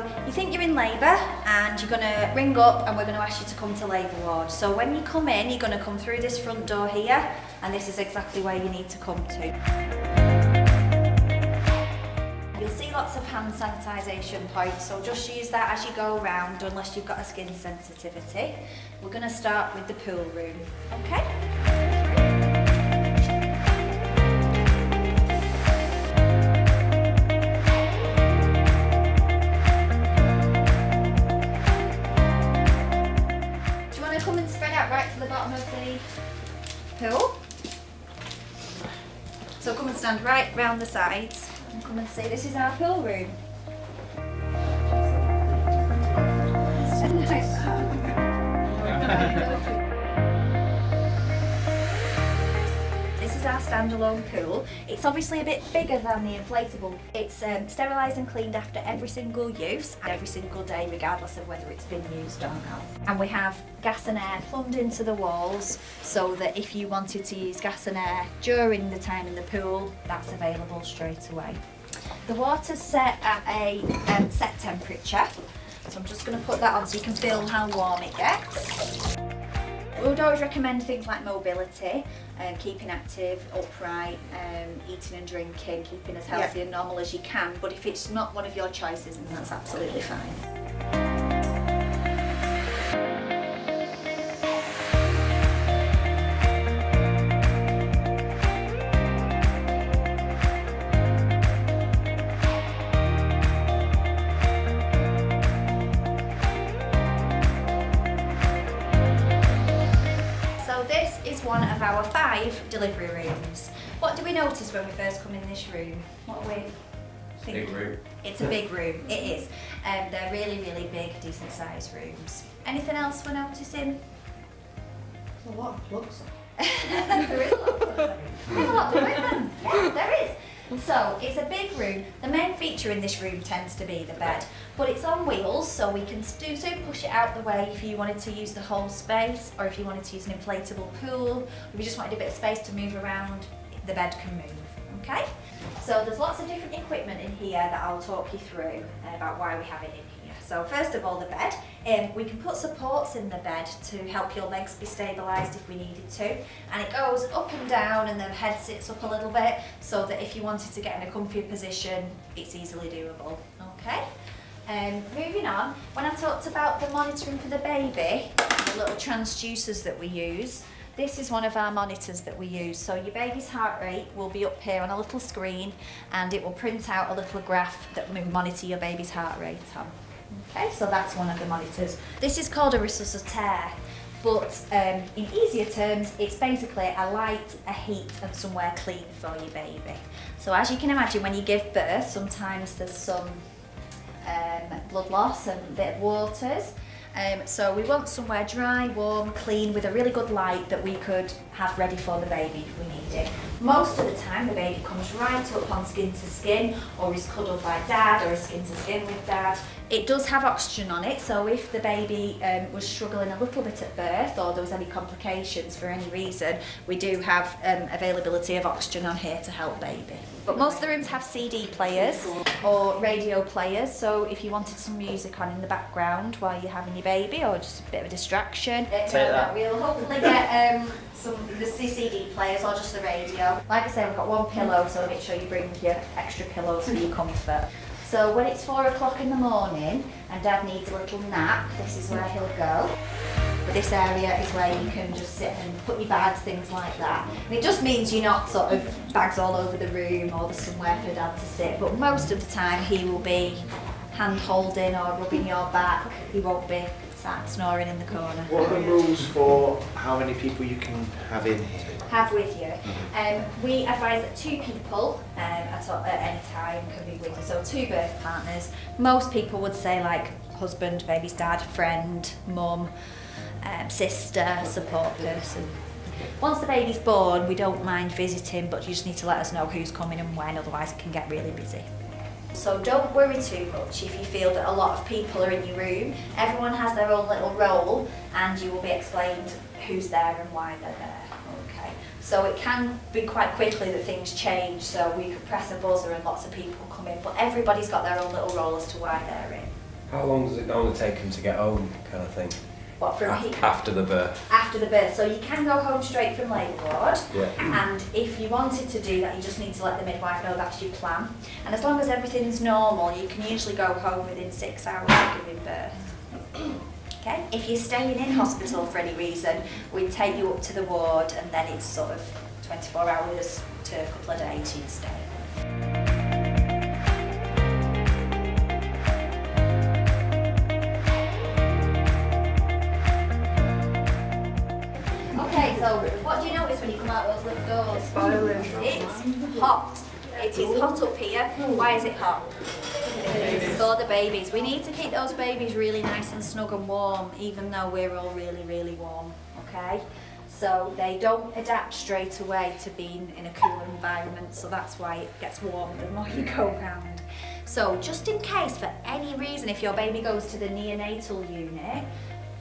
So you think you're in labour and you're going to ring up and we're going to ask you to come to labour ward. So when you come in, you're going to come through this front door here, and this is exactly where you need to come to. You'll see lots of hand sanitisation points, so just use that as you go around unless you've got a skin sensitivity. We're going to start with the pool room, okay? Right to the bottom of the pool. So come and stand right round the sides and come and see, this is our pool room. This is our standalone pool. It's obviously a bit bigger than the inflatable. It's sterilised and cleaned after every single use, every single day, regardless of whether it's been used or not. And we have gas and air plumbed into the walls, so that if you wanted to use gas and air during the time in the pool, that's available straight away. The water's set at a set temperature, so I'm just going to put that on so you can feel how warm it gets. We would always recommend things like mobility, keeping active, upright, eating and drinking, keeping as healthy and normal as you can, but if it's not one of your choices, then that's absolutely fine. This is one of our 5 delivery rooms. What do we notice when we first come in this room? What are we thinking? Big room. It's a big room, it is. They're really, really big, decent sized rooms. Anything else we're noticing? There's a lot of plugs. There is a lot of plugs. There's a lot of equipment. Yeah, there is. So it's a big room. The main feature in this room tends to be the bed, but it's on wheels, so we can push it out the way if you wanted to use the whole space, or if you wanted to use an inflatable pool, if you just wanted a bit of space to move around, the bed can move, okay? So there's lots of different equipment in here that I'll talk you through about why we have it in here. So first of all, the bed. We can put supports in the bed to help your legs be stabilised if we needed to, and it goes up and down and the head sits up a little bit so that if you wanted to get in a comfier position, it's easily doable, okay? Moving on, when I talked about the monitoring for the baby, the little transducers that we use, this is one of our monitors that we use. So your baby's heart rate will be up here on a little screen, and it will print out a little graph that will monitor your baby's heart rate on. Okay, so that's one of the monitors. This is called a resuscitaire, but in easier terms, it's basically a light, a heat, and somewhere clean for your baby. So as you can imagine, when you give birth, sometimes there's some blood loss and a bit of waters. So we want somewhere dry, warm, clean, with a really good light that we could have ready for the baby if we need it. Most of the time the baby comes right up on skin to skin, or is cuddled by dad, or is skin to skin with dad. It does have oxygen on it, so if the baby was struggling a little bit at birth, or there was any complications for any reason, we do have availability of oxygen on here to help baby. But most of the rooms have CD players or radio players, so if you wanted some music on in the background while you're having your baby, or just a bit of a distraction, we'll hopefully get the CD players or just the radio. Like I say, we've got one pillow, so make sure you bring your extra pillows for your comfort. So when it's 4 o'clock in the morning and Dad needs a little nap, this is where he'll go. But this area is where you can just sit and put your bags, things like that. And it just means you're not sort of bags all over the room, or there's somewhere for Dad to sit. But most of the time he will be hand holding or rubbing your back. He won't be sat snoring in the corner. What are the rules for how many people you can have in here? Have with you. We advise that 2 people at any time can be with you, so 2 birth partners. Most people would say like husband, baby's dad, friend, mum, sister, support person. Once the baby's born, we don't mind visiting, but you just need to let us know who's coming and when, otherwise it can get really busy. So don't worry too much if you feel that a lot of people are in your room. Everyone has their own little role, and you will be explained who's there and why they're there. Okay. So it can be quite quickly that things change, so we could press a buzzer and lots of people come in, but everybody's got their own little role as to why they're in. How long does it normally take him to get home, kind of thing? What, from here? After the birth. After the birth. So you can go home straight from labour ward. Yeah. And if you wanted to do that, you just need to let the midwife know that's your plan. And as long as everything's normal, you can usually go home within 6 hours of giving birth. Okay? If you're staying in hospital for any reason, we'd take you up to the ward, and then it's sort of 24 hours to a couple of days you'd stay. Okay, so what do you notice when you come out those little doors? Boiling. It's hot. It is hot up here. Why is it hot? For the babies. We need to keep those babies really nice and snug and warm, even though we're all really, really warm, okay? So they don't adapt straight away to being in a cooler environment, so that's why it gets warmer the more you go around. So just in case, for any reason, if your baby goes to the neonatal unit,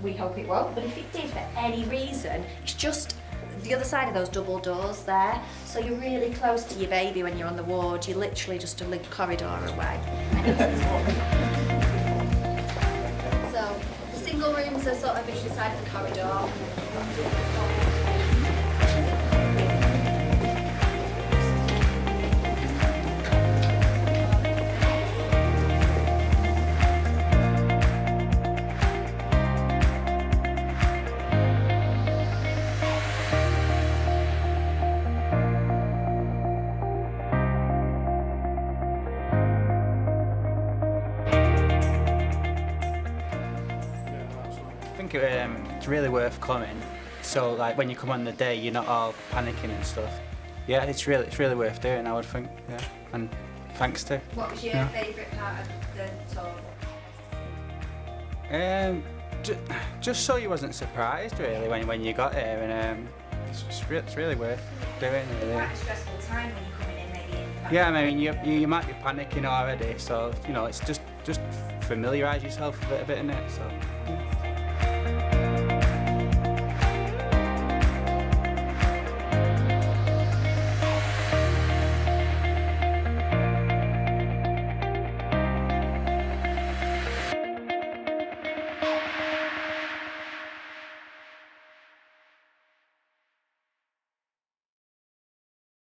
we hope it won't, but if it did for any reason, it's just the other side of those double doors there. So you're really close to your baby when you're on the ward. You're literally just a corridor away. So the single rooms are sort of either side of the corridor. I think it's really worth coming. So like when you come on the day, you're not all panicking and stuff. Yeah, it's really worth doing, I would think. Yeah, and thanks to. What was your favourite part of the tour? Just so you wasn't surprised really when you got here, and it's really worth doing. Really. Quite a stressful time when you're coming in, maybe. Yeah, I mean you might be panicking already, so you know it's just familiarise yourself with it a bit in it. So. Yeah.